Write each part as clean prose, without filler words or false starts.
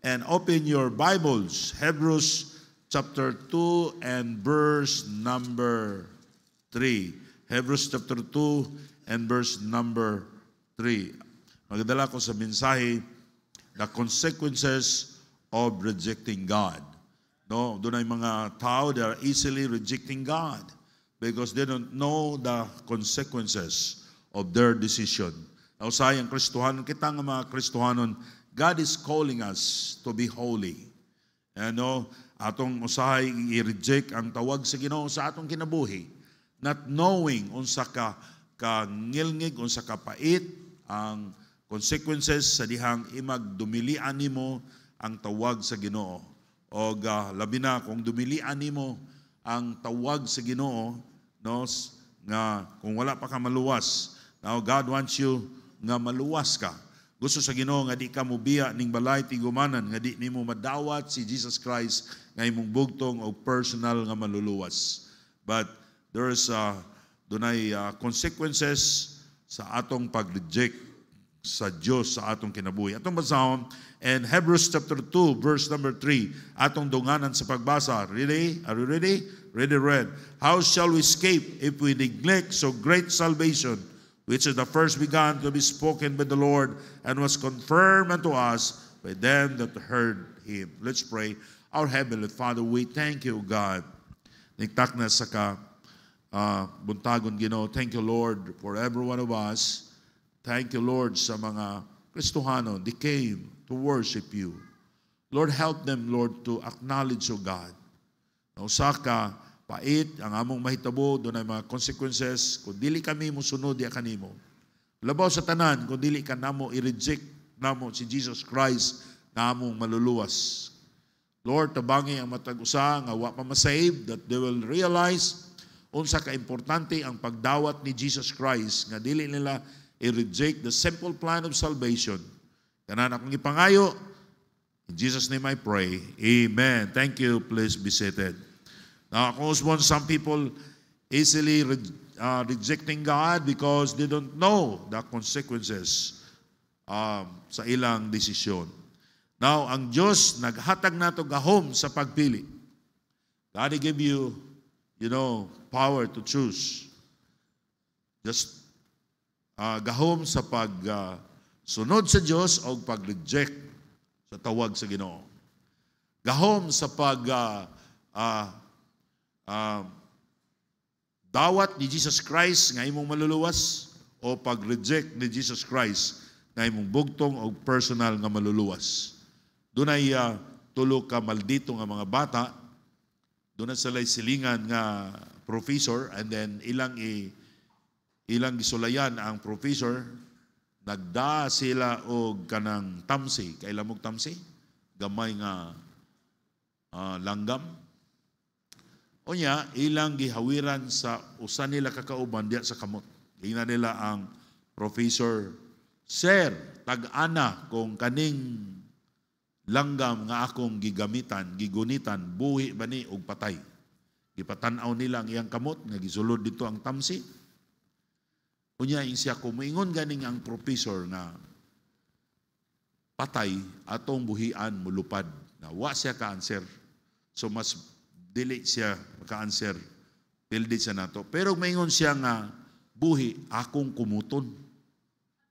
and open your Bibles, Hebrews chapter 2 and verse number 3. Hebrews chapter 2 and verse number 3. Magdala ko sa mensahe, the consequences of rejecting God. No, doon ay mga tao, they are easily rejecting God because they don't know the consequences of their decision. Now, sayang Kristohanon, kita nga mga Kristohanon, God is calling us to be holy. Ano, atong usahay i-reject ang tawag sa Ginoo sa atong kinabuhi, not knowing unsa ka ngilngig, unsa ka pait ang consequences sa dihang dumilian nimo ang tawag sa Ginoo. O labi na kung dumilian nimo ang tawag sa Ginoo, no, nga kung wala pa ka maluwas. Now God wants you nga maluwas ka. Gusto sa Ginoo nga di ka mubiya ning balay tigumanan, nga di nimo madawat si Jesus Christ nga imong bugtong o personal nga maluluwas. But there's dunay consequences sa atong pag-reject sa Diyos sa atong kinabuhi. Atong basahon and Hebrews chapter 2 verse number 3. Atong dunganan sa pagbasa. Ready? Are you ready? Ready, read. How shall we escape if we neglect so great salvation, which is the first begun to be spoken by the Lord and was confirmed unto us by them that heard Him. Let's pray. Our Heavenly Father, we thank you, God. Nagtak na sa buntagon Ginoo. Thank you, Lord, for every one of us. Thank you, Lord, sa mga Kristohanon. They came to worship you. Lord, help them, Lord, to acknowledge, O God. Na usa ka pait ang among mahitabo, doon ay mga consequences. Kung dili kami musunod, di kanimo. Labaw sa tanan, kung dili ka namo i-reject namo si Jesus Christ na among maluluwas. Lord, tabangi ang matag-usa nga wa pa masave, that they will realize unsa ka importante ang pagdawat ni Jesus Christ, nga dili nila i-reject the simple plan of salvation. Kanan akong ipangayo. In Jesus' name I pray. Amen. Thank you. Please be seated. Now, some people easily rejecting God because they don't know the consequences sa ilang desisyon. Now, ang Diyos naghatag nato gahom sa pagpili. God give you, power to choose. Just gahom sa sunod sa Diyos o pag-reject sa tawag sa Ginoo. Gahom sa dawat ni Jesus Christ nga imong maluluwas o pag-reject ni Jesus Christ nga imong bugtong o personal nga maluluwas. Dunay tulo ka maldito nga mga bata, dunay sila silingan nga professor, and then ilang gisulayan ang professor, nagda sila og kanang tamsi. Kailan mong tamsi? Gamay nga langgam. O niya, ilang gihawiran sa usa nila kakauban diya sa kamot. Tingnan nila ang professor, Sir, tag-ana kung kaning langgam nga akong gigunitan, buhi ba ni og patay. Gipatanaw nila ang iyang kamot, nga gisulod dito ang tamsi. Unya siya kumingon ganing ang professor na patay atong buhian mulupad. Na wa siya ka-answer. So mas dili siya ka-answer. Pildi siya nato. Pero maingon siya nga buhi akong kumuton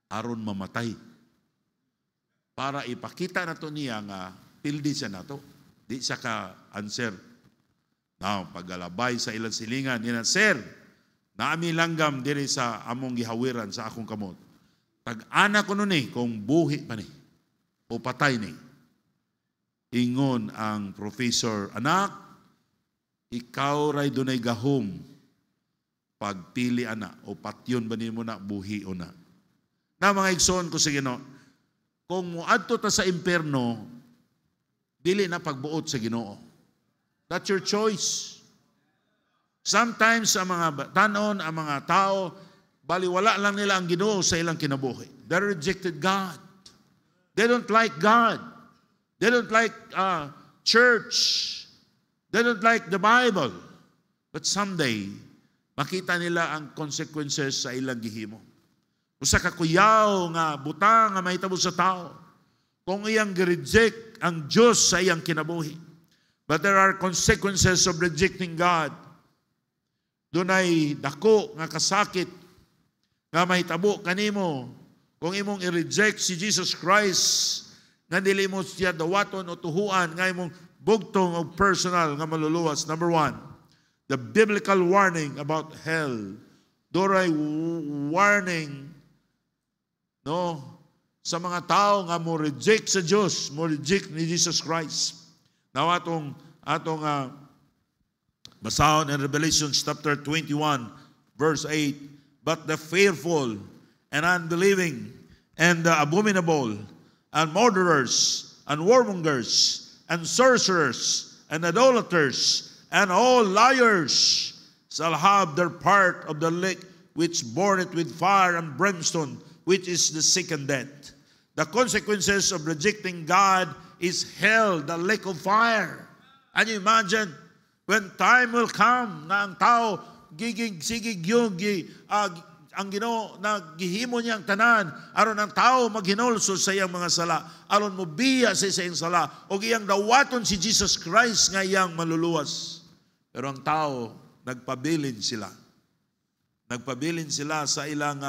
aron mamatay. Para ipakita nato niya nga pildi siya nato. Di siya ka-answer. Now, paggalabay sa ilang silingan, niya, Sir, naami langgam diri sa among gihawiran sa akong kamot. Tag-ana ko nun kung buhi pa ni o patay ni. Ingon ang professor, anak, ikaw ray dunay gahom pagpili ana o patyon ba nimo na buhi o na. Na mga igsoon ko sa Ginoo, kung muadto ta sa impierno, dili na pagbuot sa Ginoo. That's your choice. Sometimes ang mga tanon, ang mga tao, baliwala lang nila ang Ginoo sa ilang kinabuhi. They rejected God. They don't like God. They don't like church. They don't like the Bible. But someday, makita nila ang consequences sa ilang gihimo. Usa ka kuyaw nga butang nga mahitabo sa tao. Kung iyang gi-reject reject ang Diyos sa iyang kinabuhi. But there are consequences of rejecting God. Dunay dako nga kasakit nga mahitabo kanimo kung imong i-reject si Jesus Christ, nga dili mo siya dawaton o tuhuan, nga imong bugtong o personal nga maluluwas. Number 1, the biblical warning about hell. Doray warning, no, sa mga tao nga mo reject sa Diyos, mo reject ni Jesus Christ. Now atong basahon in Revelation chapter 21 verse 8, but the fearful and unbelieving and the abominable and murderers and warmongers and sorcerers and idolaters and all liars shall have their part of the lake which burneth with fire and brimstone, which is the second death. The consequences of rejecting God is hell, the lake of fire. And you imagine, when time will come na ang tao sigig yung ang Ginoo na gihimo niya ang tanan aron ang tao maghinulso sa iyang mga sala, aron mobiya sa iyang sala o iyang dawaton si Jesus Christ nga iyang maluluwas. Pero ang tao nagpabilin sila. Nagpabilin sila sa ilang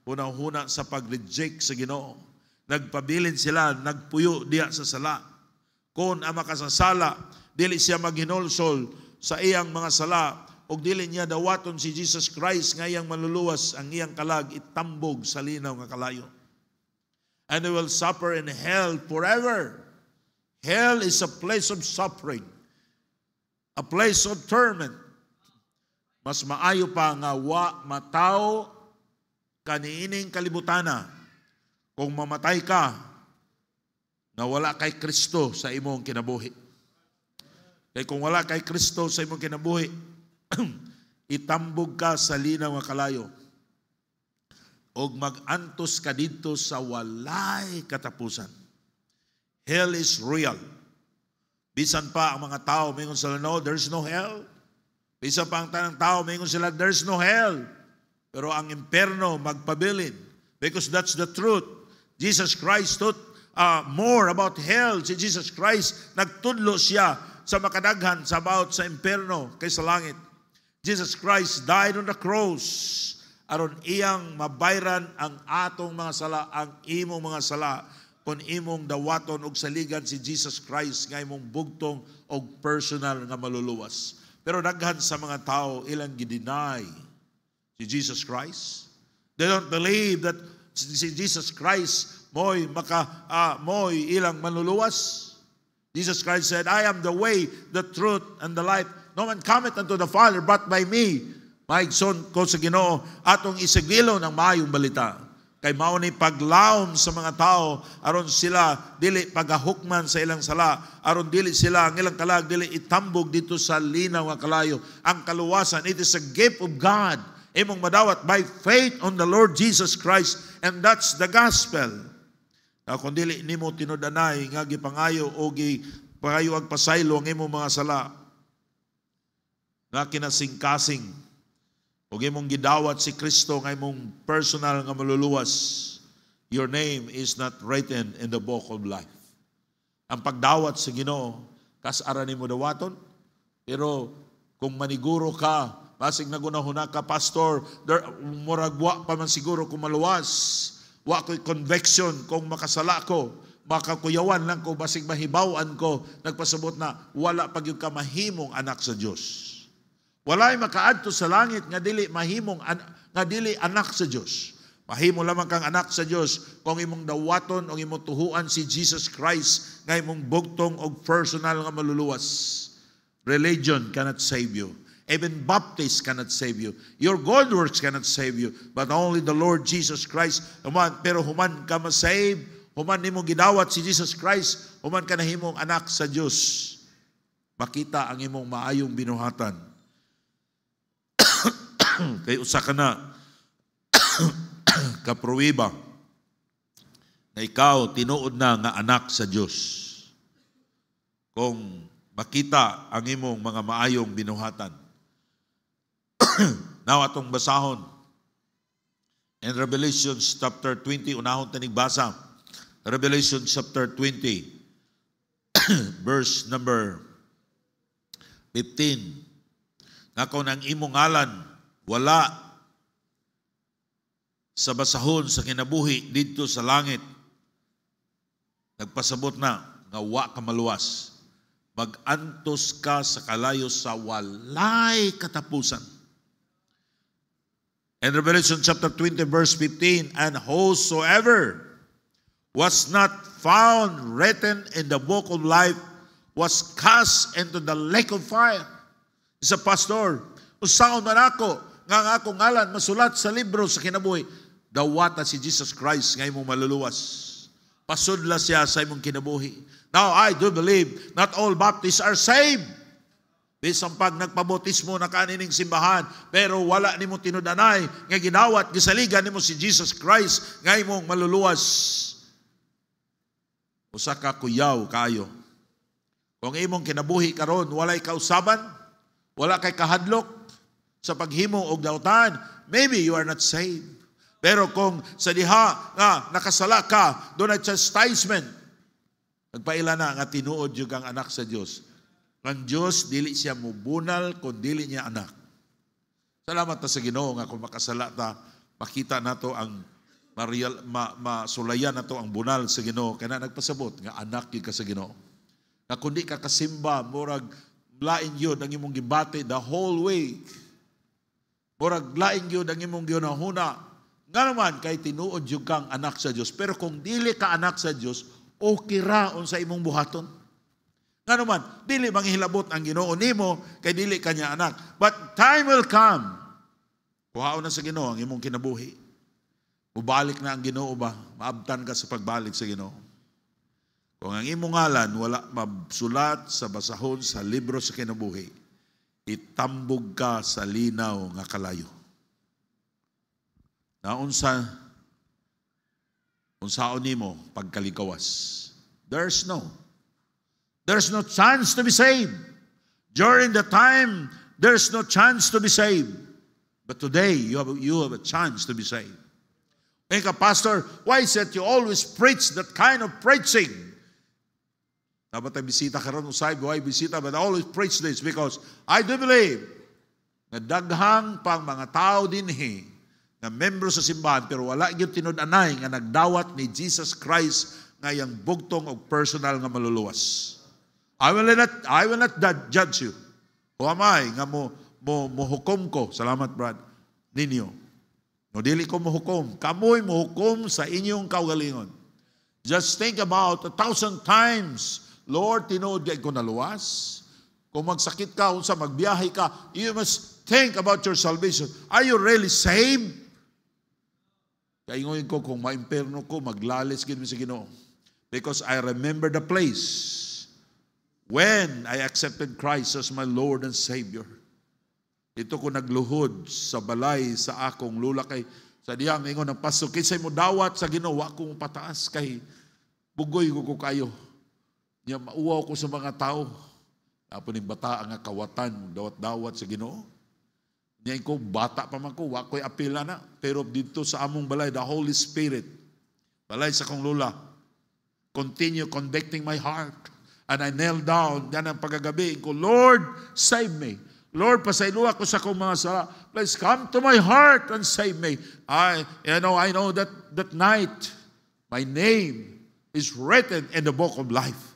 hunahuna sa pag-reject sa Ginoo. Nagpabilin sila, nagpuyo diya sa sala. Kung ang makasasala, dili siya maghinulsol sa iyang mga sala, o dili niya dawaton si Jesus Christ nga iyang maluluwas, ang iyang kalag itambog sa linaw nga kalayo. And they will suffer in hell forever. Hell is a place of suffering, a place of torment. Mas maayo pa nga wa matao kaniining kalibutana kung mamatay ka na wala kay Kristo sa imong kinabuhi. Kaya kung wala kay Kristo sa imong kinabuhi, itambog ka sa linaw nga kalayo og mag-antos ka dito sa walay katapusan. Hell is real. Bisan pa ang mga tao mingon sila, no, there's no hell. Bisan pa ang tanang tao mingon sila, there's no hell. Pero ang imperno magpabilin, because that's the truth. Jesus Christ taught more about hell. Si Jesus Christ nagtudlo siya sa makadaghan sa about sa imperno kaysa langit. Jesus Christ died on the cross aron iyang mabayran ang atong mga sala, ang imong mga sala, kung imong dawaton og saligan si Jesus Christ nga imong bugtong og personal nga maluluwas. Pero daghan sa mga tao ilang gideny si Jesus Christ. They don't believe that si Jesus Christ mo'y ilang manluluwas. Jesus Christ said, I am the way, the truth, and the life. No man cometh unto the Father but by me. Maigsoon ko sa Ginoo atong isigilon ang maayong balita. Kay mao ni paglaom sa mga tao aron sila dili pagahukman sa ilang sala, aron dili sila ang ilang kalag dili itambog dito sa linaw nga kalayo. Ang kaluwasan, it is a gift of God. Imong madawat by faith on the Lord Jesus Christ, and that's the gospel. Kung dili nimo tinud-anay nga gipangayo o gipangayo ag pasaylo ang imong mga sala, nga kinasingkasing o imong gidawat si Kristo nga imong personal nga maluluwas, your name is not written in the book of life. Ang pagdawat sa Ginoo, kas-ara nimo dawaton, pero kung maniguro ka, basig nagunahuna ka, pastor, muragwa pa man siguro kung maluwas. Wa ko'y conviction kung makasala ko, makakuyawan lang ko, basig mahibawan ko, nagpasabot na wala pag yung kamahimong anak sa Diyos. Walay makaadto sa langit nga dili mahimong nga dili anak sa Diyos. Mahimo lamang kang anak sa Diyos kung imong dawaton o imong tuhuan si Jesus Christ nga imong bugtong og personal nga maluluwas. Religion cannot save you. Even Baptists cannot save you. Your good works cannot save you. But only the Lord Jesus Christ. Pero human ka ma-save, human nimo gidawat si Jesus Christ, human ka na himong anak sa Diyos. Makita ang imong maayong binuhatan. Kay usa ka na kapruwiba na ikaw tinuod na nga anak sa Diyos. Kung makita ang imong mga maayong binuhatan. Now atong basahon in Revelation chapter 20, unahon tanig basa. Revelation chapter 20 verse number 15. Nga kung ang imong ngalan wala sa basahon sa kinabuhi dito sa langit, nagpasabot na nga wa ka maluwas. Mag-antos ka sa kalayo sa walay katapusan. In Revelation chapter 20 verse 15, and whosoever was not found written in the book of life was cast into the lake of fire. Isa pastor, usaon man ako, nga akong ngalan masulat sa libro sa kinabuhi, dawata si Jesus Christ nga imong maluluwas. Pasudla siya sa imong kinabuhi. Now, I do believe not all Baptists are saved. Bisang pag nagpabotismo na kanining simbahan, pero wala nimo tinudanay nga ginawat, gisaligan nimo si Jesus Christ nga imong maluluwas. Usa ka kuyaw kayo. Kung imong kinabuhi karon walay kausaban, wala kay kahadlok sa paghimo og dautan, maybe you are not saved. Pero kung sa diha nga nakasala ka, doon ay chastisement, nagpaila na nga tinuod yung ang anak sa Diyos. Ang Diyos, dili siya mubunal kung dili niya anak. Salamat na sa Ginoo nga kung makasala ta, makita nato ang masulayan nato ang bunal sa Ginoo. Kaya nagpasabot nga anak yun ka sa Ginoo. Na kundi ka kasimba, murag lain yun ang imong gibate the whole way. Murag lain yun ang imong ginahuna. Nga naman, kay tinuod yung kang anak sa Diyos. Pero kung dili ka anak sa Diyos, okay raon sa imong buhaton. Nga naman, dili manghilabot ang Ginoo nimo kay dili kanya anak. But time will come. Kuhaon na sa Ginoo ang imong kinabuhi. Mubalik na ang Ginoo ba? Maabtan ka sa pagbalik sa Ginoo. Kung ang imong ngalan wala mabsulat sa basahon sa libro sa kinabuhi, itambog ka sa linaw nga kalayo. Naunsa unsaon nimo pagkalikawas? There's no chance to be saved. During the time, there's no chance to be saved. But today, you have a chance to be saved. Eka, Pastor, why is it you always preach that kind of preaching? Dapat ay bisita karon usay, why bisita? But I always preach this because I do believe na daghang pang mga tao dinhi na membro sa simbahan pero wala gyud tinud-anay nga nagdawat ni Jesus Christ nga yang bugtong og personal nga maluluwas. I will not judge you. Who am I nga mo hukom ko? Salamat, Brad. Ninyo. No, dili ko mohukom. Kamoy mohukom sa inyong kaugalingon. Just think about 1,000 times. Lord, tinuod kay ko naluwas. Kung magsakit ka, kung sa magbiyahe ka, you must think about your salvation. Are you really saved? Kaingoyin ko, kung maimperno ko, maglalis gid mi sa Ginoo. Because I remember the place when I accepted Christ as my Lord and Savior. Ito ko nagluhod sa balay sa akong lula kay sa diyang ingon ng pastor, kinsay mo dawat sa Ginoo, wa ko pataas kay bugoy ko kayo. Nya mauwaw ko sa mga tao. Apo ning bata nga kawatan, dawat-dawat sa Ginoo. Nya ko bata pa man ko, wa ko'y apila na. Pero dito sa among balay, the Holy Spirit, balay sa kong lula, continue convicting my heart. And I knelt down, yan ang pagagabi ko, Lord, save me. Lord, pasaylo ako sa akong mga sala. Please come to my heart and save me. I know that night, my name is written in the book of life.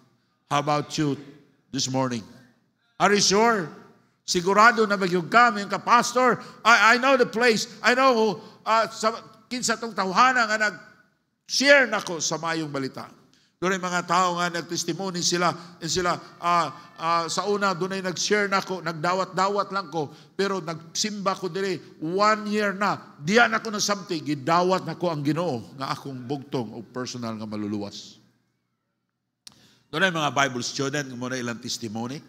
How about you this morning? Are you sure? Sigurado na magyug kami ka, Pastor, I know the place. I know kinsa tong tawhana nga nag-share nako sa mayong balita. Doon ay mga tao nga nagtestimony sila sa una doon ay nag-share nako, nagdawat-dawat lang ko, pero nagsimba ko diri 1 year na. Diyan ako na something, gidawat nako ang Ginoo nga akong bugtong o personal nga maluluwas. Doon ay mga Bible student, muna ilang testimony.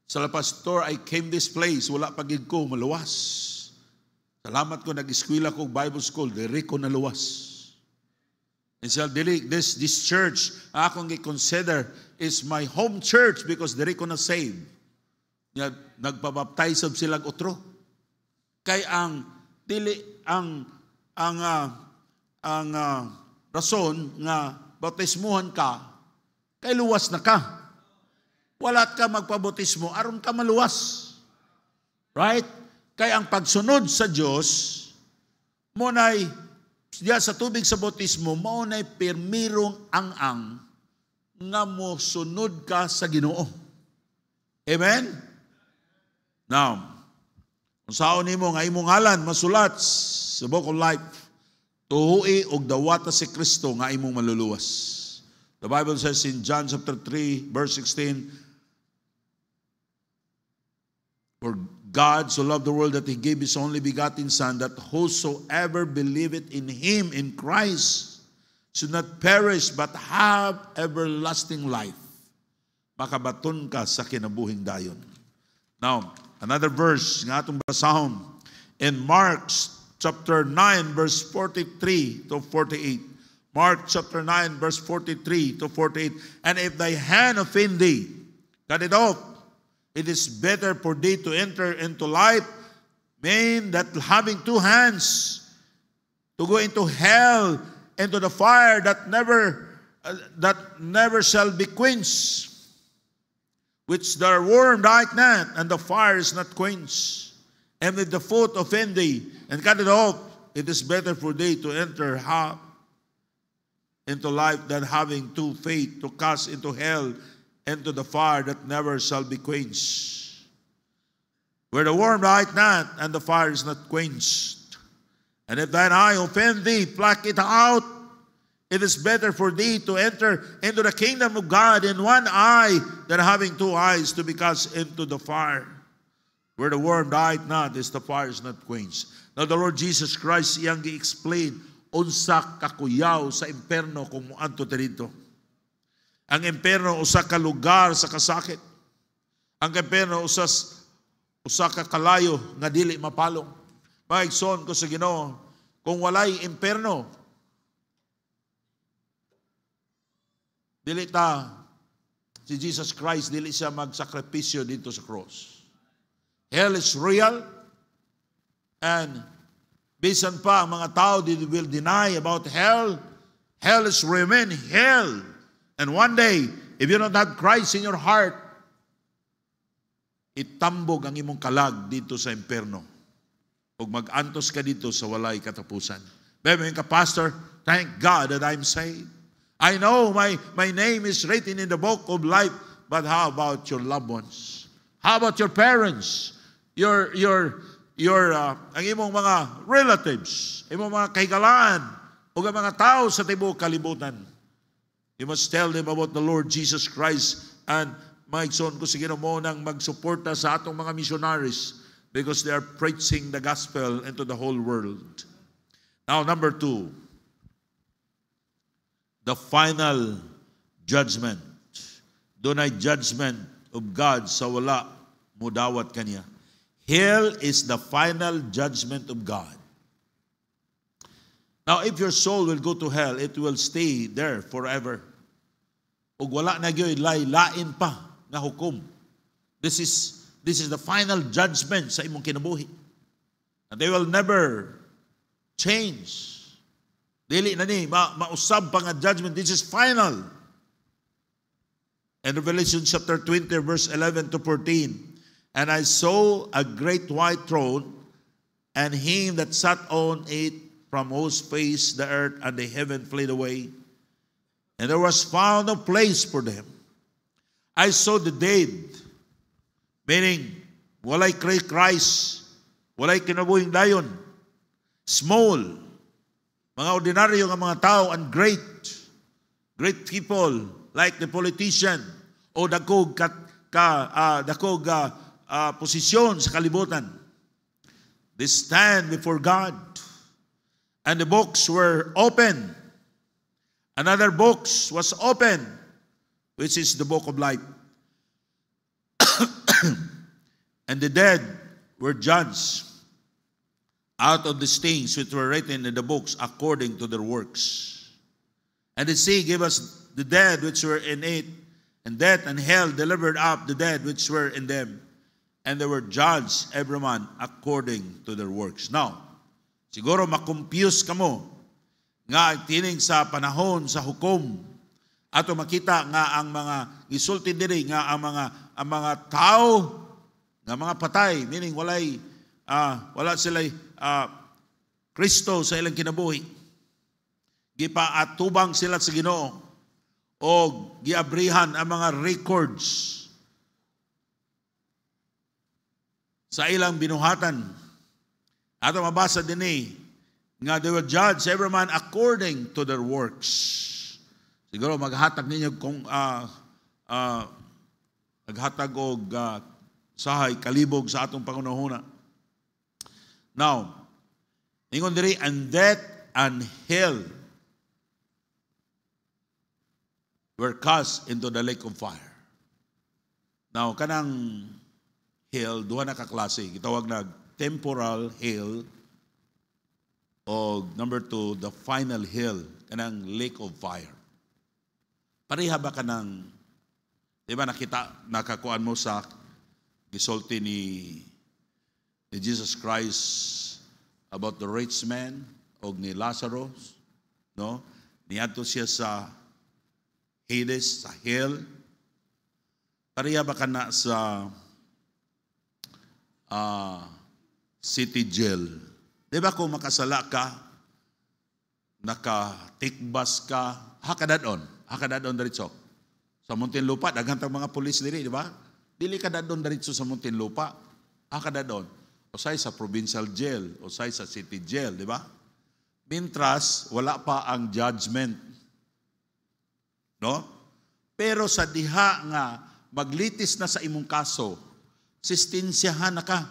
Sa Pastor, I came this place, wala pagig ko maluwas. Salamat ko, nag-eskwela ko Bible school, diri ko naluwas. And so, this church, akong i-consider is my home church because diri ko na saved. Nagpabaptize silang otro. Kay ang rason nga bautismuhan ka, kay luwas na ka. walat ka magpabotismo, aron ka maluwas. Right? Kaya ang pagsunod sa Diyos, muna'y, diya sa tubig sa botismo, muna'y permirong ang nga mo sunod ka sa Ginoo. Amen? Now, kung saan nimo nga imong ngalan masulat sa Book of Life, tuhui og dawata si Kristo nga imong maluluwas. The Bible says in John chapter 3, verse 16, for God so loved the world that He gave His only begotten Son, that whosoever believeth in Him, in Christ, should not perish but have everlasting life. Makabaton ka sa kinabuhing dayon. Now, another verse nga atong basahon in Mark chapter 9 verse 43 to 48. Mark chapter 9 verse 43 to 48. And if thy hand offend thee, cut it off. It is better for thee to enter into life, mean that having two hands, to go into hell, into the fire that never shall be quenched, which the worm dieth not, and the fire is not quenched. And if the foot offend thee, and cut it off, it is better for thee to enter into life than having two feet to cast into hell, into the fire that never shall be quenched. Where the worm dieth not, and the fire is not quenched. And if thine eye offend thee, pluck it out. It is better for thee to enter into the kingdom of God in one eye than having two eyes to be cast into the fire. Where the worm dieth not, is the fire is not quenched. Now the Lord Jesus Christ iyang gi-explain unsa kakuyaw sa imperno kung muadto ta dito. Ang imperno usa ka lugar sa kasakit. Ang imperno usa ka kalayo nga dili mapalong. Maigsoon ko sa Ginoo, kung walay imperno, dili si Jesus Christ dili siya magsakripisyo dito sa cross. Hell is real, and bisan pa ang mga tao will deny about hell. Hell is remain hell. And one day, if you don't have Christ in your heart, itambog ang imong kalag dito sa imperno. Ug mag-antos ka dito sa walay katapusan. Baby ka, Pastor, thank God that I'm saved. I know my name is written in the book of life, but how about your loved ones? How about your parents? Ang imong mga relatives, imong mga kahigalaan, o ang mga tao sa tibuok kalibutan. You must tell them about the Lord Jesus Christ, and maigsoon ko sa Ginoo nang magsuporta sa atong mga missionaries because they are preaching the gospel into the whole world. Now, number 2, the final judgment. Dunay judgment of God sa wala mudawat kaniya. Hell is the final judgment of God. Now, if your soul will go to hell, it will stay there forever. Ug wala na gyud lain pa nga hukom. This is the final judgment sa imong kinabuhi. And they will never change. Dili na ni mausab pa nga judgment. This is final. In Revelation chapter 20 verse 11 to 14. And I saw a great white throne, and him that sat on it, from whose face the earth and the heaven fled away, and there was found no place for them. I saw the dead, meaning walay Christ, walay kinabuhing dayon, small, mga ordinaryo nga mga tao, and great people like the politician o dakog posisyon sa kalibutan. They stand before God, and the books were open. Another book was open, which is the book of life. And the dead were judged out of the things which were written in the books according to their works. And the sea gave us the dead which were in it, and death and hell delivered up the dead which were in them. And they were judged, every man, according to their works. Now, siguro makumpuse ka mo nga tining sa panahon sa hukom, Ato makita nga ang mga gisulti diri nga ang mga tao nga mga patay, meaning wala sila Kristo sa ilang kinabuhi. Gipaatubang sila sa Ginoo o giabrihan ang mga records sa ilang binuhatan. Ato mabasa dinhi nga they will judge every man according to their works. Siguro maghatag ninyo kung maghatag og sahay kalibog sa atong pangunahuna. Now, ingon diri, and death and hell were cast into the lake of fire. Now, kanang hell, duha na kaklase. Gitawag na temporal hell o number 2, the final hell, kanang lake of fire. Pareha ba kanang, di ba nakakuan mo sa gisulti ni Jesus Christ about the rich man o ni Lazarus, no? Niadto siya sa Hades, sa hell. Pareha ba kana sa city jail? Di ba kung makasala ka, nakatikbas ka, hakadadon diretso. Sa Muntinlupa, daghang mga pulis diri, di ba? Dili ka dadon diretso sa Muntinlupa, hakadadon. Usay sa provincial jail, usay sa city jail, di ba? Mintras, wala pa ang judgment. No? Pero sa diha nga, maglitis na sa imong kaso, sistensyahan na ka.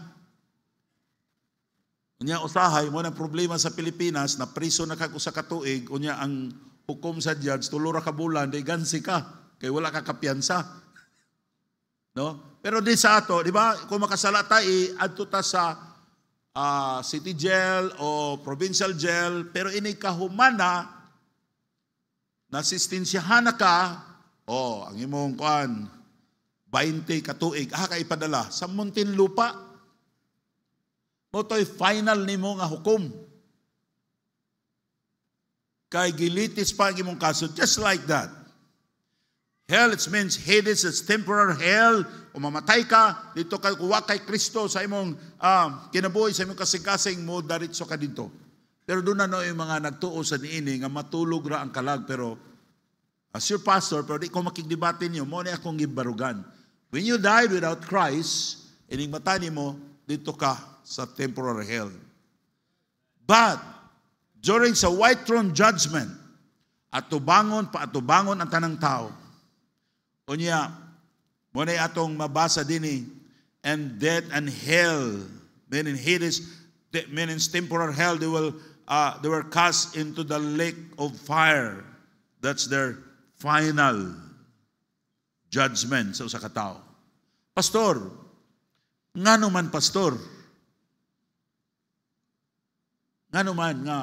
Unya usahay mo na problema sa Pilipinas na priso na kag usa ka tuig, unya ang hukom sa judge tulo ra ka bulan day gansi ka kay wala ka kapiyansa. No? Pero di sa ato, di ba? Kung makasala ta adto ta sa city jail o provincial jail, pero ini kahumana na sistensyahan na ka, ang imong kuan 20 ka tuig ka ipadala sa Muntinlupa. Motoy final nimo nga hukom. Kay gilitis pa ang imong kaso, just like that. Hell, it means Hades, it's temporary hell. Kung mamatay ka, dito ka kuwa kay Kristo sa imong kinabuhi, sa imong kasing-kasing mo, daritso ka dito. Pero doon na yung mga nagtuo sa niini nga matulog ra ang kalag. Pero as your pastor, pero di ko makikdebate niyo, mo na akong gibarugan. When you died without Christ, ining mata mo, dito ka sa temporary hell. But, during sa white throne judgment, atubangon ang tanang tao. Unya, muna atong mabasa din and death and hell, meaning Hades, meaning temporal hell, they were cast into the lake of fire. That's their final judgment sa usa ka tawo. Pastor, ngano man pastor? Ngano man nga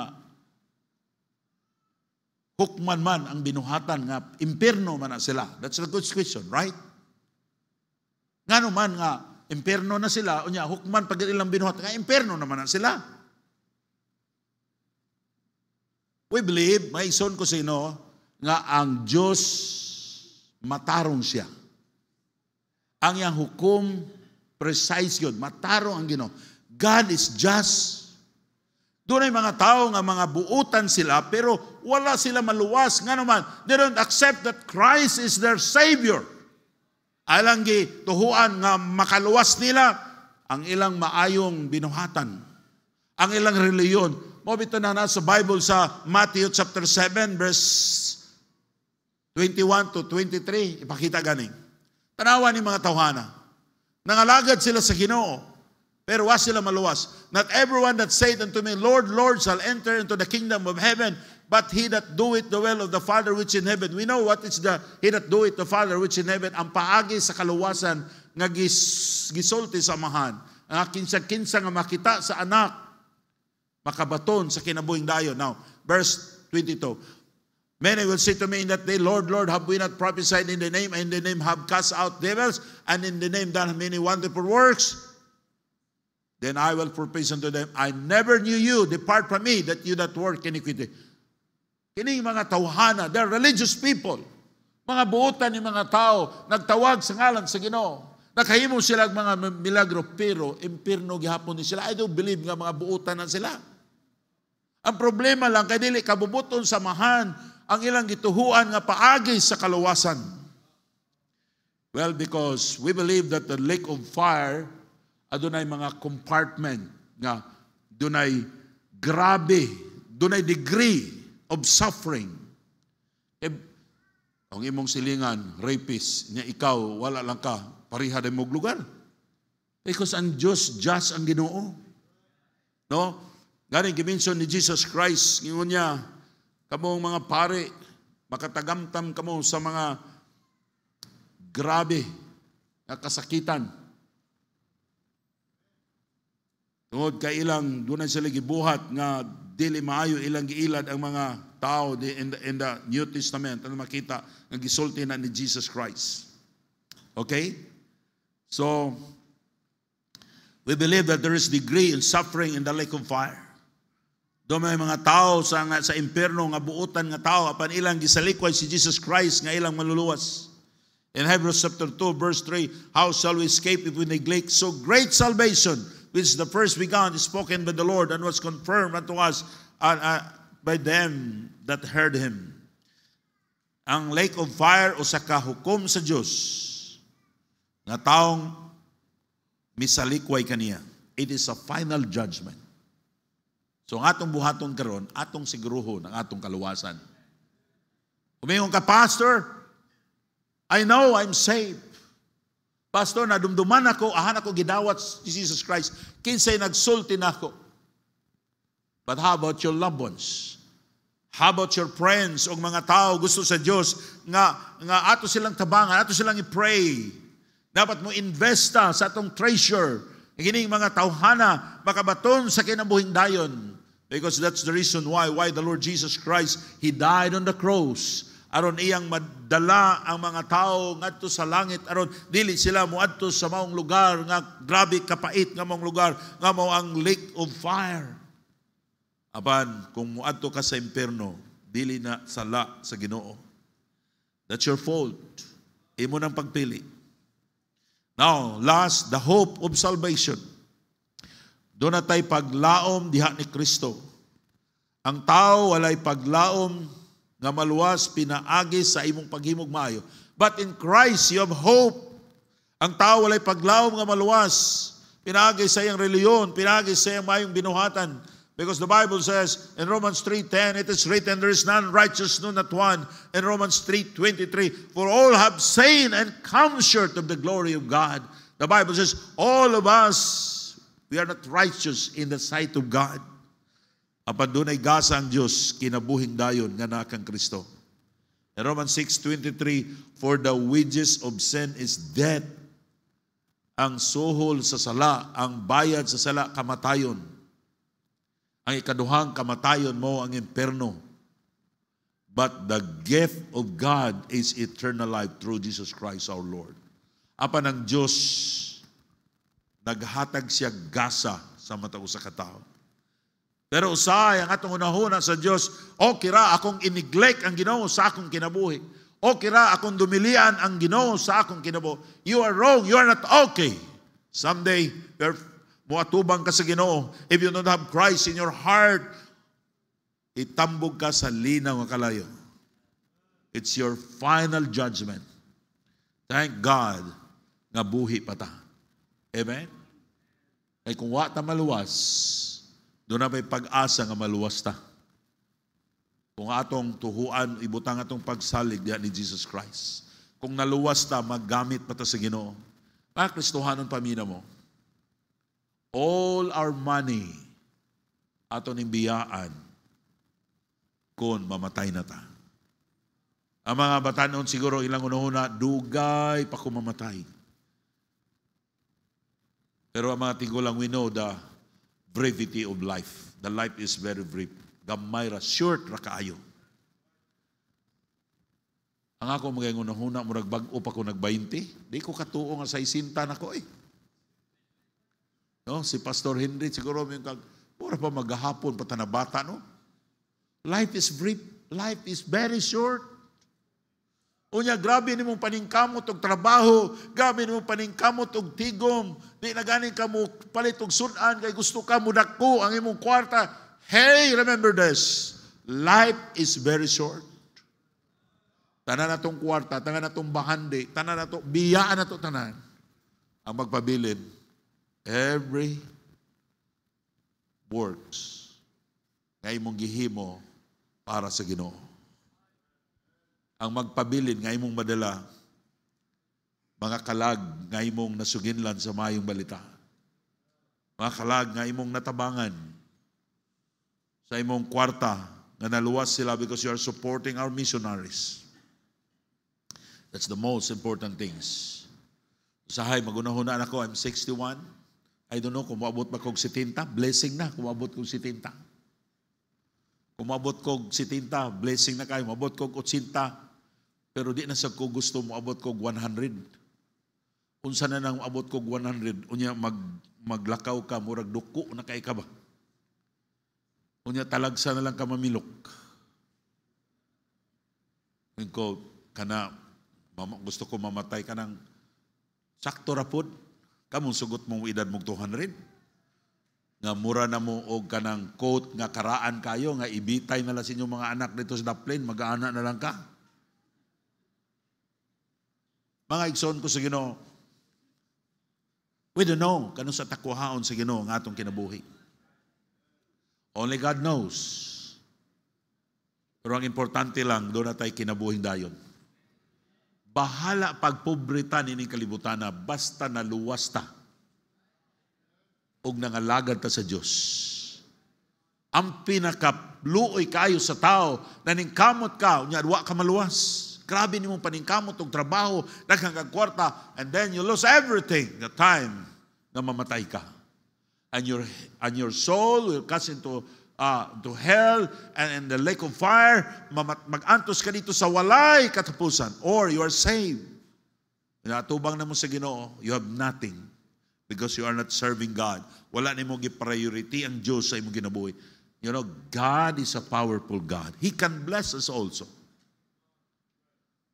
hukman man ang binuhatan nga impierno man na sila. That's a good question, right? Ngano man nga impierno na sila, unya hukman pag ilang binuhatan nga impierno naman na sila. We believe, may ison ko sino, nga ang Diyos matarong siya. Ang yang hukom precise yun, matarong ang Ginoo. God is just. Doon ay mga tao nga mga buutan sila, pero wala sila maluwas. Nga naman, they don't accept that Christ is their Savior. Alang tuhuan nga makaluwas nila ang ilang maayong binuhatan. Ang ilang reliyon. Mabito na sa Bible sa Matthew chapter 7 verse 21 to 23. Ipakita ganing. Tanawa ni mga tawhana. Nangalagad sila sa Ginoo. Pero was sila maluwas. Not everyone that saith unto me, Lord, Lord, shall enter into the kingdom of heaven, but he that doeth the will of the Father which in heaven. We know what is he that doeth the Father which in heaven. Ang paagi sa kaluwasan nga gisulti sa amahan. Ang kinsa-kinsa nga makita sa anak, makabaton sa kinabuhing dayon. Now, verse 22. Many will say to me in that day, Lord, Lord, have we not prophesied in the name, and in the name have cast out devils, and in the name done many wonderful works? Then I will profess unto them, I never knew you. Depart from me, that you that work iniquity. Kining mga tawhana, they're religious people. Mga buotan ni mga tao, nagtawag sa ngalan sa Ginoo. Nakahimo sila mga milagro, pero impierno gihapon ni sila. I don't believe nga mga buotan na sila. Ang problema lang, kay dili kabubuton samahan ang ilang gituhuan nga paagi sa kaluwasan. Well, because we believe that the lake of fire, adunay mga compartment nga, dunay grabe, dunay degree of suffering. Ang imong silingan, rapist, niya ikaw, wala lang ka, pariha din mong lugar. Because ang Diyos, just ang Ginoo. No? Galing gimension ni Jesus Christ, ngingon niya, kamong mga pare, makatagamtam kamo sa mga grabe na kasakitan. Tungod kay ilang, doon sila gibuhat nga dili maayo ilang giilad ang mga tao in the New Testament. Ano makita, ang gisulti na ni Jesus Christ. Okay? So, we believe that there is degree in suffering in the lake of fire. Doon may mga tao sa impierno nga buutan nga tao apan ilang gisalikway si Jesus Christ nga ilang maluluwas. In Hebrews chapter 2 verse 3, how shall we escape if we neglect so great salvation, which the first begun is spoken by the Lord and was confirmed unto us by them that heard Him. Ang lake of fire o sa kahukom sa Diyos nga taong misalikway kaniya. It is a final judgment. So ang atong buhaton karon, atong siguruhon ang atong kaluwasan. Umingon ka, Pastor, I know I'm saved. Pastor, nadumduman ako, ahan ako gidawat si Jesus Christ. Kinsay nagsulti na ako. But how about your loved ones? How about your friends o mga tao gusto sa Diyos nga ato silang tabangan, ato silang i-pray. Dapat mo investa sa atong treasure. Hining mga tawhana makabaton sa kinabuhing dayon. Because that's the reason why the Lord Jesus Christ, He died on the cross. Aron iyang madala ang mga tao ngadto sa langit, aron dili sila moadto sa maong lugar nga grabe kapait nga maong lugar nga mao ang lake of fire. Aban kung moadto ka sa impierno, dili na sala sa Ginoo. That's your fault. Imo nang pagpili. Now, last, the hope of salvation. Doon na tayo paglaom diha ni Kristo. Ang tao walay paglaom nga maluwas pinaagi sa imong paghimog maayo. But in Christ, you have hope. Ang tao walay paglaom nga maluwas pinaagi sa iyang reliyon, pinaagi sa iyang mayong binuhatan. Because the Bible says in Romans 3:10, it is written, there is none righteous, no not one. In Romans 3:23, for all have sinned and come short of the glory of God. The Bible says, all of us, we are not righteous in the sight of God. Apan doon ay gasa ang Diyos, kinabuhing dayon nga nakang Kristo. In Romans 6:23, for the wages of sin is death. Ang suhol sa sala, ang bayad sa sala, kamatayon. Ang ikaduhang kamatayon mo ang impierno. But the gift of God is eternal life through Jesus Christ our Lord. Apan ang Diyos, naghatag siya gasa sa matao sa katao. Pero usay ang atong unahuna sa Diyos, o kira akong iniglek ang Ginoo sa akong kinabuhi. O kira akong dumilian ang Ginoo sa akong kinabuhi. You are wrong. You are not okay. Someday, muatubang ka sa Ginoo. If you don't have Christ in your heart, itambog ka sa linaw nga kalayo. It's your final judgment. Thank God nga buhi pa ta. Amen? Kaya kung wa ta maluwas, doon na may pag-asa nga maluwas ta. Kung atong tuhuan, ibutang atong pagsalig diha ni Jesus Christ. Kung naluwas ta, maggamit pa ta sa Ginoo. Mga Kristohanon pamina mo, all our money aton imbiyaan kung mamatay na ta. Ang mga batanon siguro ilang unahuna, dugay pa kung mamatay. Pero ang mga tigulang, we know the brevity of life. The life is very brief. Gamay ra, short ra kaayo. Ang ako mga unahuna, murag bag-o pa ko nag-20, di ko katuo nga sa isinta na ko eh. No, si Pastor Henry siguro yung pura pa maghahapon pa na bata, no? Life is brief. Life is very short. Unya, grabe ni mong paningkamot og trabaho, grabe ni mong paningkamot og tigom, di na ganing ka mo palit og sunan, kay gusto ka mo dako ang imong kwarta. Hey, remember this, life is very short. Tanan na itong kwarta, tanan na itong bahandi, tanan na itong, biyaan na itong tanan. Ang magpabilin, every works nga imong gihimo para sa Ginoo. Ang magpabilin nga imong madala, mga kalag nga imong nasuginlan sa mayong balita. Mga kalag nga imong natabangan sa imong kwarta nga naluwas sila because you are supporting our missionaries. That's the most important things. Usahay, magunahuna na ako, I'm 61. I don't know kung maabot ba kong 70. Blessing na kung maabot kong 70. Kung maabot kong 70, blessing na kayo. Maabot kong 80. Pero di na sa ko gusto mo abot kog 100. Unsa na nang abot kog 100, unya maglakaw ka, murag duko na kay ka ba? Unya talagsa na lang ka mamilok. Ko kana gusto ko mamatay ka ng sakto ra pud. Kamong sugot mong edad mong 200. Nga mura na mo og kanang coat nga karaan kayo nga ibitay na lang sa inyong mga anak dito sa Daplin, mag-aana na lang ka. Mga igsoon ko sa Ginoo, we don't know kano sa takwahaon sa Ginoo nga atong kinabuhi. Only God knows. Pero ang importante lang, doon na tayo kinabuhing dayon. Bahala pagpobrita nining kalibutan na basta naluwas ta og nangalagad ta sa Dios. Ang pinakapluoy kayo sa tao, naningkamot ka, unya wa ka maluwas. Grabe ni mong paningkamot og trabaho, daghang kag kwarta, and then you lose everything the time na mamatay ka. And your soul will cast into to hell and in the lake of fire, mag-antos ka dito sa walay katapusan, or you are saved. Natubang na mo sa Ginoo, you have nothing because you are not serving God. Wala ni mo gi-priority ang Diyos sa imong ginabuhi. You know, God is a powerful God. He can bless us also.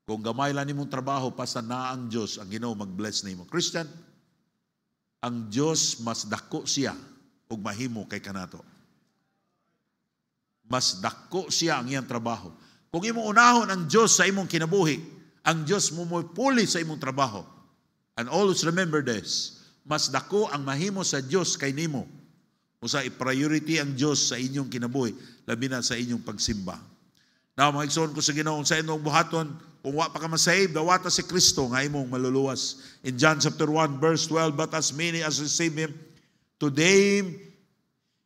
Kung gamay lang nimong trabaho, basta na ang Diyos, ang Ginoo mag-bless nimo. Christian, ang Diyos mas dako siya ug mahimo kay kanato. Mas dako siya ang iyang trabaho. Kung imo unahon ang Diyos sa imong kinabuhi, ang Diyos mo puli sa imong trabaho. And always remember this, mas dako ang mahimo sa Diyos kay nimo. Usa i-priority ang Diyos sa inyong kinabuhi, labi na sa inyong pagsimba. Now, mga igsoon ko sa Ginoo, sa inyong buhaton, kung wa pa ka masave, dawata si Kristo nga imong maluluwas. In John chapter 1 verse 12, but as many as receive Him, to them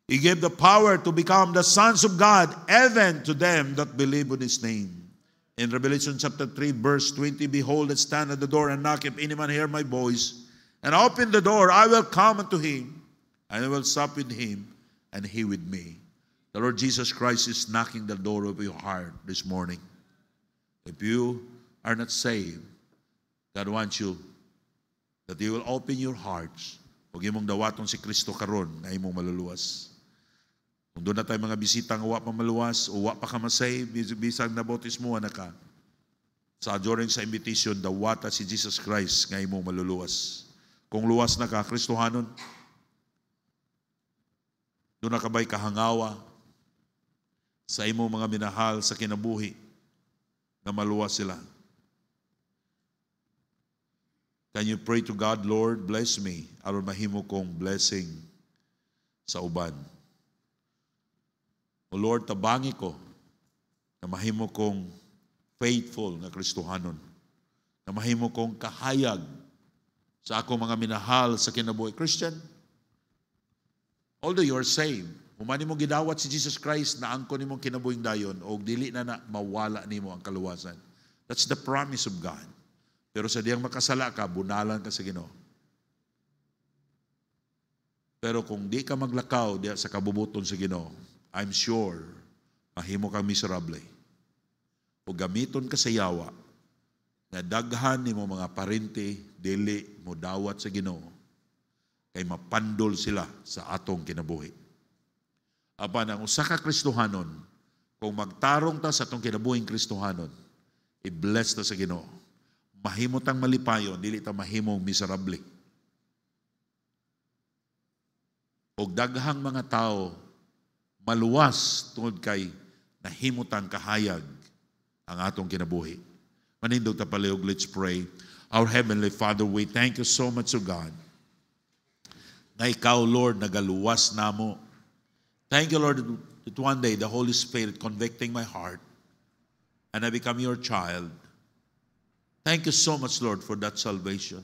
He gave the power to become the sons of God, even to them that believe on His name. In Revelation chapter 3 verse 20, behold, I stand at the door and knock. If any man hear my voice and open the door, I will come unto him, and I will sup with him, and he with me. The Lord Jesus Christ is knocking the door of your heart this morning. If you are not saved, God wants you that you will open your hearts. Huwag imong dawaton si Kristo karon na imong maluluwas. Kung doon na tayo mga bisita nga wa pa maluwas o wa pa ka masave, bisang nabautismo na ka, during sa invitation, dawata si Jesus Christ nga imong maluluwas. Kung luwas na ka, Kristohanon, doon na kabay kahangawa sa imong mga minahal sa kinabuhi na maluwas sila. Can you pray to God, Lord, bless me, aron mahimo kong blessing sa uban. O Lord, tabangi ko na mahimo kong faithful na Kristohanon, na mahimo kong kahayag sa akong mga minahal sa kinabuhi. Christian, although you are saved, humani mo gidawat si Jesus Christ na angkon nimong kinabuhing dayon o dili na mawala nimo ang kaluwasan. That's the promise of God. Pero sa diyang makasala ka, bunalan ka sa Ginoo. Pero kung di ka maglakaw diya sa kabubuton sa Ginoo, I'm sure mahimo kang miserable. O gamiton ka sa yawa na daghan nimo mga parente dili mo dawat sa Ginoo kay mapandol sila sa atong kinabuhi. Apan ang usa ka Kristohanon, kung magtarong ta sa atong kinabuhing Kristohanon, I-bless ta sa Ginoo. Mahimotang malipayon, dili ta mahimong miserable. O daghang mga tao maluwas tungod kay nahimutang kahayag ang atong kinabuhi. Manindog ta palihog, let's pray. Our Heavenly Father, we thank you so much, O God, na ikaw, Lord, nagaluwas namo. Thank you, Lord, that one day the Holy Spirit convicting my heart and I become your child. Thank you so much, Lord, for that salvation.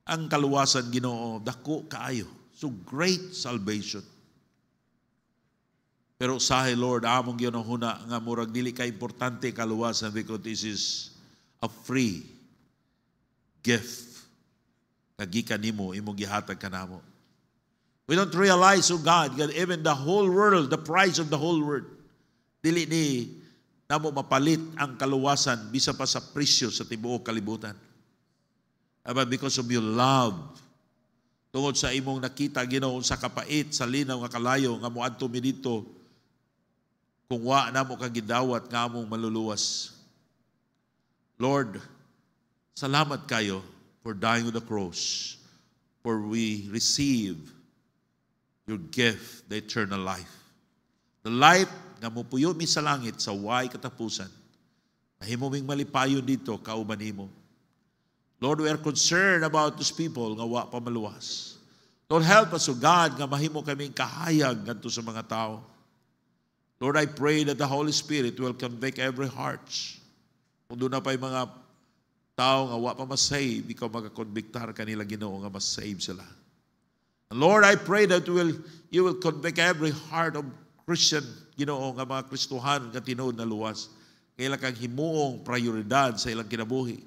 Ang kaluwasan, Ginoo, dako kaayo. So great salvation. Pero usahay, Lord, among ginahuna nga murag dili ka importante kaluwasan because this is a free gift. Kagikan nimo, imong gihatag kanamo. We don't realize, oh God, that even the whole world, the price of the whole world, dili ni namo mapalit ang kaluwasan bisa pa sa presyo sa tibuok kalibutan. But because of your love, tungod sa imong nakita, Ginoo, sa kapait, sa linaw nga kalayo, nga muadto mi dito, kung wa na mo kagidawat nga among maluluwas. Lord, salamat kayo for dying on the cross, for we receive your gift, the eternal life. The life nga mupuyo mi sa langit sa way katapusan. Mahimuming malipayon dito, kauban nimo. Lord, we are concerned about those people nga wa pa maluwas. Lord, help us, O God, nga mahimo kaming kahayag ngadto sa mga tao. Lord, I pray that the Holy Spirit will convict every heart. Kung doon na pa'y mga tao nga wa pa masave, ikaw magakonbiktar kanila, Ginoo, nga masave sila. And Lord, I pray that you will convict every heart of Christian, Ginoo, nga mga Kristohan nga tinuod na luwas. Kailan kang himuong prioridad sa ilang kinabuhi.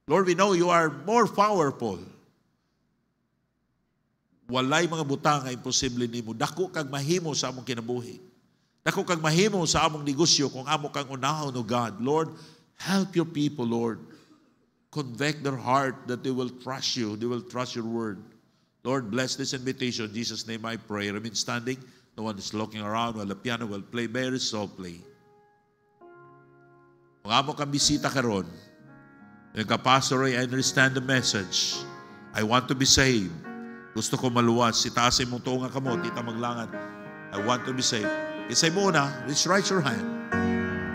Lord, we know you are more powerful. Walay mga butang nga imposible nimo. Dako kang mahimo sa among kinabuhi. Dako kang mahimo sa among negosyo kung amo kang unahon, O God. Lord, help your people, Lord. Convict their heart that they will trust you. They will trust your word. Lord, bless this invitation. In Jesus' name I pray. Remain standing. No one is looking around while the piano will play very softly. Kung amo kang bisita karon, yung kapastor, I understand the message. I want to be saved. Gusto ko maluwas. Itaas mong tuong nga kamot, ita maglangan. I want to be saved. Isay mo na, let's raise your hand.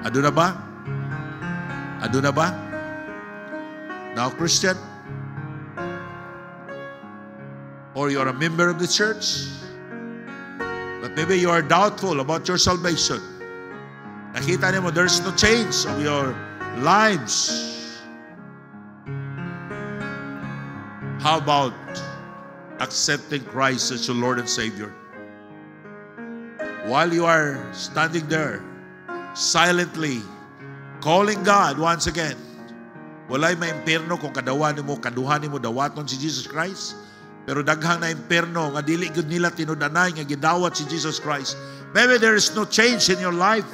Ado na ba? Ado na ba? Now, Christian, or you're a member of the church, but maybe you are doubtful about your salvation. Nakita niyo mo, there's no change of your lives. How about accepting Christ as your Lord and Savior? While you are standing there, silently, calling God once again, walay maimpierno kung kadawan mo, kaduhan mo dawaton si Jesus Christ, pero daghang na impierno nga dili gud nila tinudanay nga gidawat si Jesus Christ. Maybe there is no change in your life.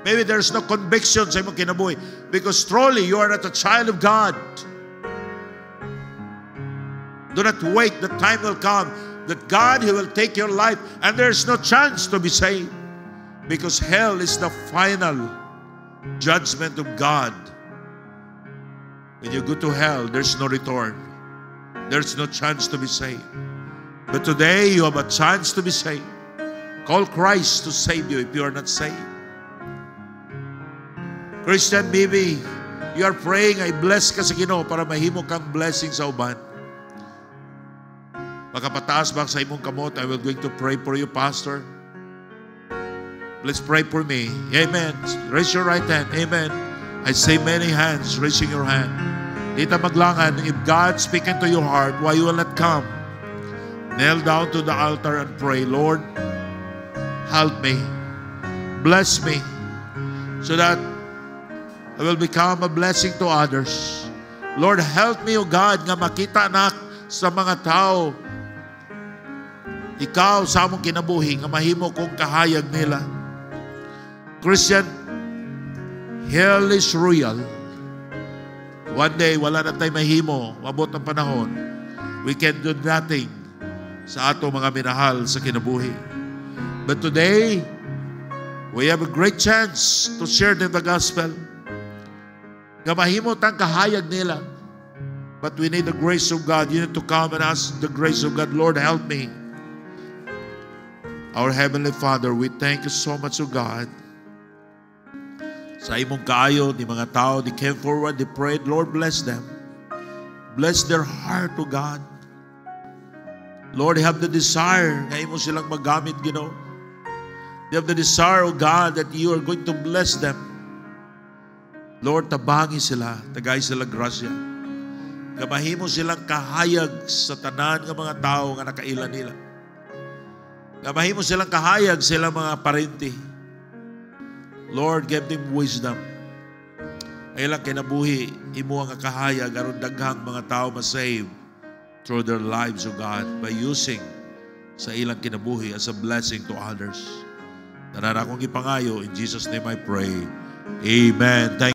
Maybe there is no conviction sa imong kinabuhi because truly you are not a child of God. Do not wait, the time will come that God, He will take your life and there's no chance to be saved because hell is the final judgment of God. When you go to hell, there's no return. There's no chance to be saved. But today, you have a chance to be saved. Call Christ to save you if you are not saved. Christian, maybe you are praying, I bless ka sa Ginoo para mahimo kang blessing sa uban. Makapataas ba sa imong kamot? I will going to pray for you, Pastor. Let's pray for me. Amen. Raise your right hand. Amen. I see many hands raising your hand. Dita maglangan, if God speaking to your heart, why you will not come? Kneel down to the altar and pray, Lord, help me. Bless me so that I will become a blessing to others. Lord, help me, O God, nga makita na sa mga tao ikaw sa among kinabuhi nga mahimo kong kahayag nila. Christian, hell is real. One day, wala na tayo mahimo, mabot ng panahon. We can do nothing sa ato mga minahal sa kinabuhi. But today, we have a great chance to share them the gospel. Gamahimo tang kahayag nila. But we need the grace of God. You need to come and ask the grace of God. Lord, help me. Our Heavenly Father, we thank you so much, O God. Sa imong kaayo, ni mga tao, they came forward, they prayed. Lord, bless them. Bless their heart, O God. Lord, they have the desire na imo silang magamit, Ginoo. They have the desire, O God, that you are going to bless them. Lord, tabangi sila, tagay sila grasya. Gamahimo silang kahayag sa tanan ng mga tao nga nakaila nila. Gamahimo silang kahayag sa mga parente. Lord, give them wisdom. Ay lang kinabuhi, imo ang kahayag aron daghang mga tao ma-save through their lives, O God, by using sa ilang kinabuhi as a blessing to others. Tanan akong ipangayo, in Jesus' name I pray. Amen. Thank